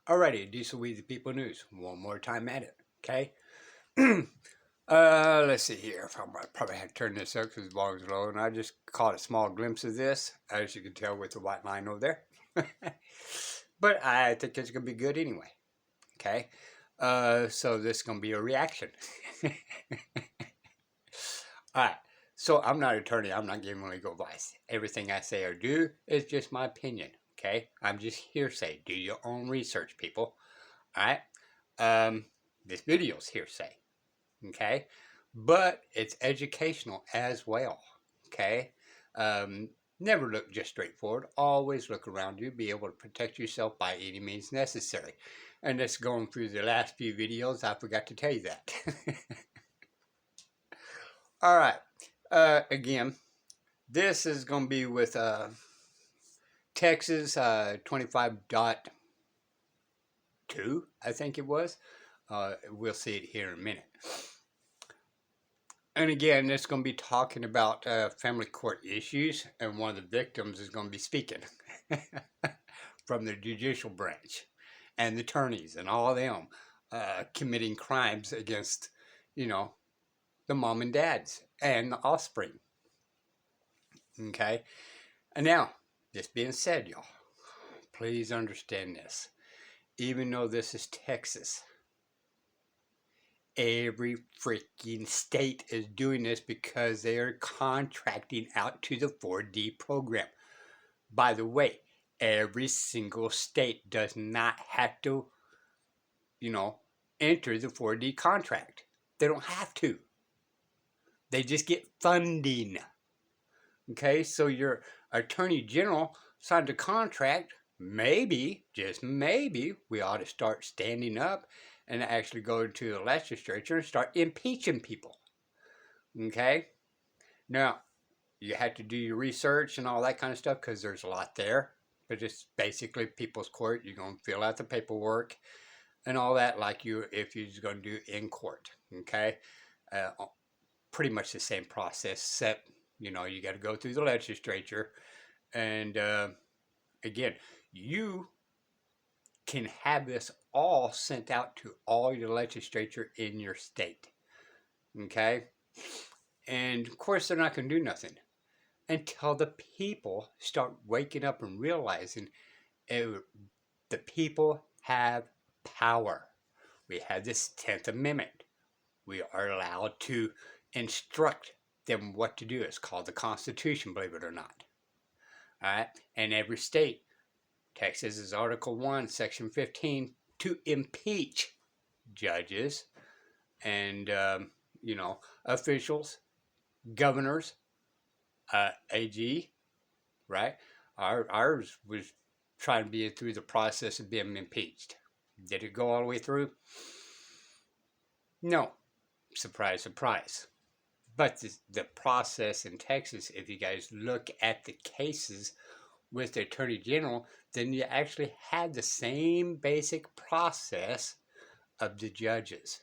Alrighty, Diesel We the People News. One more time at it, okay? Let's see here. I probably have to turn this up because the volume's low, and I just caught a small glimpse of this, as you can tell with the white line over there. But I think it's going to be good anyway, okay? So this is going to be a reaction. Alright, so I'm not an attorney. I'm not giving legal advice. Everything I say or do is just my opinion, okay? I'm just hearsay. Do your own research, people. Alright? This video's hearsay, okay? But it's educational as well, okay? Never look just straight forward. Always look around you. Be able to protect yourself by any means necessary. And just going through the last few videos, I forgot to tell you that. All right. Again, this is going to be with Texas 25.2, I think it was. We'll see it here in a minute. And again, it's going to be talking about family court issues, and one of the victims is going to be speaking from the judicial branch and the attorneys and all of them committing crimes against, the mom and dads and the offspring. Okay? And now, this being said, y'all, please understand this. Even though this is Texas, every freaking state is doing this because they are contracting out to the 4D program. By the way, every single state does not have to, enter the 4D contract. They don't have to. They just get funding. Okay, so your attorney general signed a contract. Maybe, just maybe, we ought to start standing up and actually go to the legislature and start impeaching people. Okay? Now, you have to do your research and all that kind of stuff because there's a lot there. But it's basically people's court. You're going to fill out the paperwork and all that like if you're going to do in court. Okay? Pretty much the same process, except, you got to go through the legislature. And again, you can have this all sent out to all your legislature in your state. Okay? And of course, they're not going to do nothing until the people start waking up and realizing the people have power. We have this 10th Amendment. We are allowed to instruct them what to do. It's called the Constitution, believe it or not. All right? And every state, Texas is Article 1, Section 15, to impeach judges and, officials, governors, AG, right? Ours was trying to be through the process of being impeached. Did it go all the way through? No. Surprise, surprise. But the process in Texas, if you guys look at the cases with the Attorney General, then you actually have the same basic process of the judges.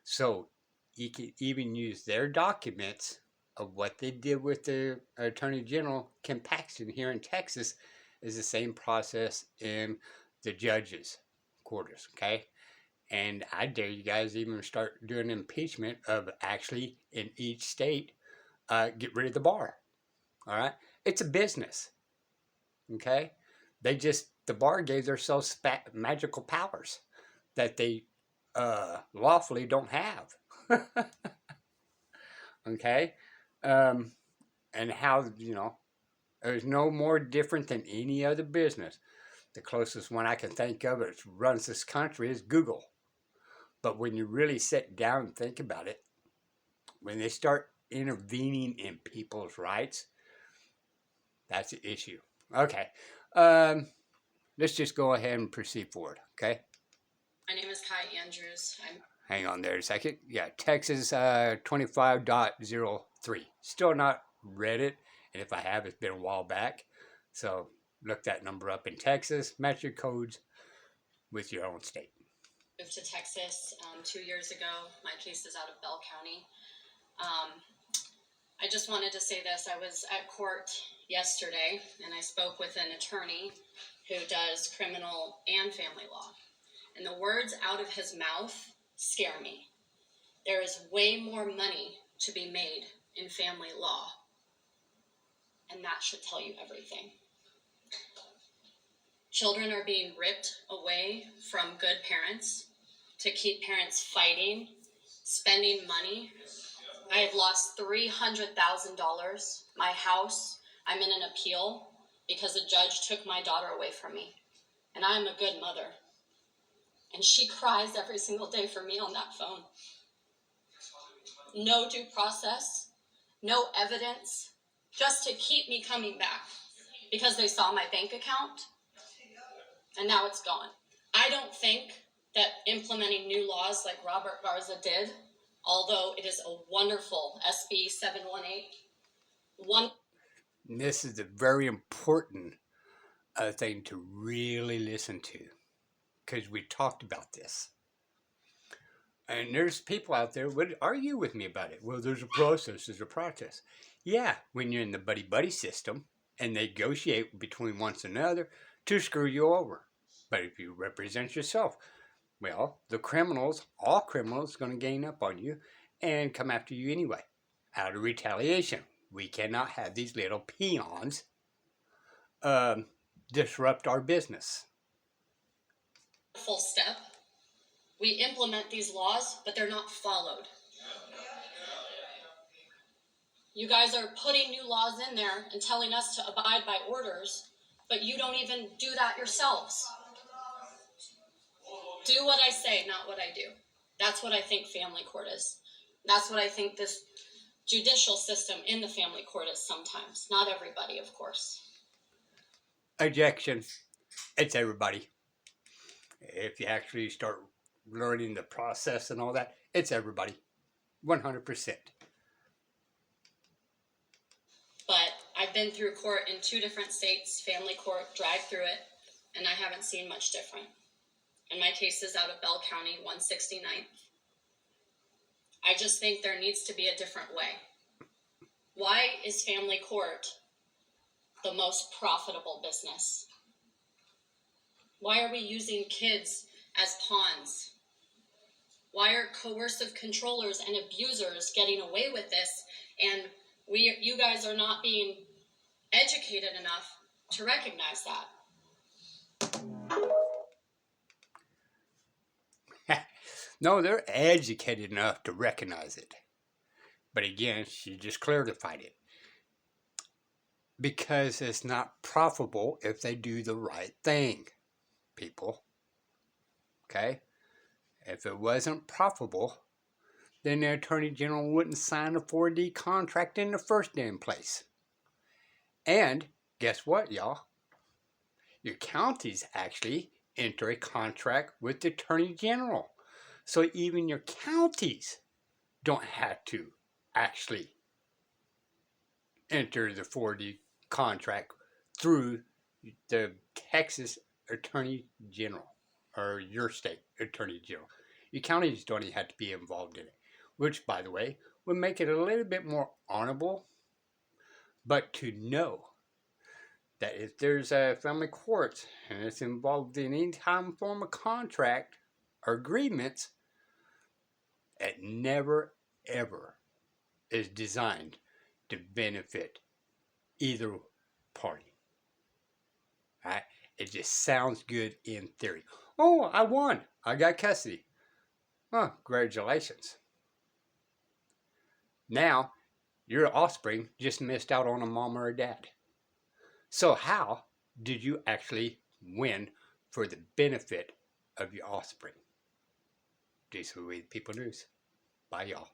So you can even use their documents of what they did with the Attorney General, Kim Paxton, here in Texas, is the same process in the judges' quarters, okay? And I dare you guys even start doing impeachment of actually in each state, get rid of the bar, all right? It's a business, okay? The bar gave themselves magical powers that they lawfully don't have. Okay? And how, there's no more different than any other business. The closest one I can think of that runs this country is Google. But when you really sit down and think about it, when they start intervening in people's rights, that's the issue. Okay. Let's just go ahead and proceed forward, okay? My name is Kai Andrews. Hang on there a second. Yeah, Texas 25.03. Still not read it, and if I have, it's been a while back. So look that number up in Texas. Match your codes with your own state. Moved to Texas 2 years ago. My case is out of Bell County. I just wanted to say this. I was at court yesterday, and I spoke with an attorney who does criminal and family law. And the words out of his mouth scare me. There is way more money to be made in family law. And that should tell you everything. Children are being ripped away from good parents to keep parents fighting, spending money. I have lost $300,000. My house, I'm in an appeal because a judge took my daughter away from me. And I'm a good mother. And she cries every single day for me on that phone. No due process, no evidence, just to keep me coming back because they saw my bank account and now it's gone. I don't think that implementing new laws like Robert Garza did, although it is a wonderful SB 718, This is a very important thing to really listen to, because we talked about this. And there's people out there would argue with me about it. Well, there's a process, there's a process. Yeah, when you're in the buddy-buddy system and they negotiate between one another to screw you over. But if you represent yourself, well, the criminals, all criminals, going to gang up on you and come after you anyway, out of retaliation. We cannot have these little peons disrupt our business. full step. We implement these laws, but they're not followed. You guys are putting new laws in there and telling us to abide by orders, but you don't even do that yourselves. Do what I say, not what I do. That's what I think family court is. That's what I think this judicial system in the family court is sometimes. Not everybody, of course. Objection. It's everybody. If you actually start learning the process and all that, it's everybody. 100%. But I've been through court in 2 different states, family court, drive through it, and I haven't seen much different. And my case is out of Bell County, 169th. I just think there needs to be a different way. Why is family court the most profitable business? Why are we using kids as pawns? Why are coercive controllers and abusers getting away with this, and you guys are not being educated enough to recognize that? No, they're educated enough to recognize it. But again, she just clarified it. Because it's not profitable if they do the right thing, people. Okay? If it wasn't profitable, then the Attorney General wouldn't sign a 4D contract in the first damn place. And guess what, y'all? Your counties actually enter a contract with the Attorney General. So even your counties don't have to actually enter the 4D contract through the Texas Attorney General or your state Attorney General. Your counties don't even have to be involved in it, which, by the way, would make it a little bit more honorable. But to know that if there's a family court and it's involved in any time form of contract or agreements, it never ever is designed to benefit either party. Right? It just sounds good in theory. Oh, I won. I got custody. Oh, congratulations. Now, your offspring just missed out on a mom or a dad. So how did you actually win for the benefit of your offspring? Jason Reed, People News. Bye, y'all.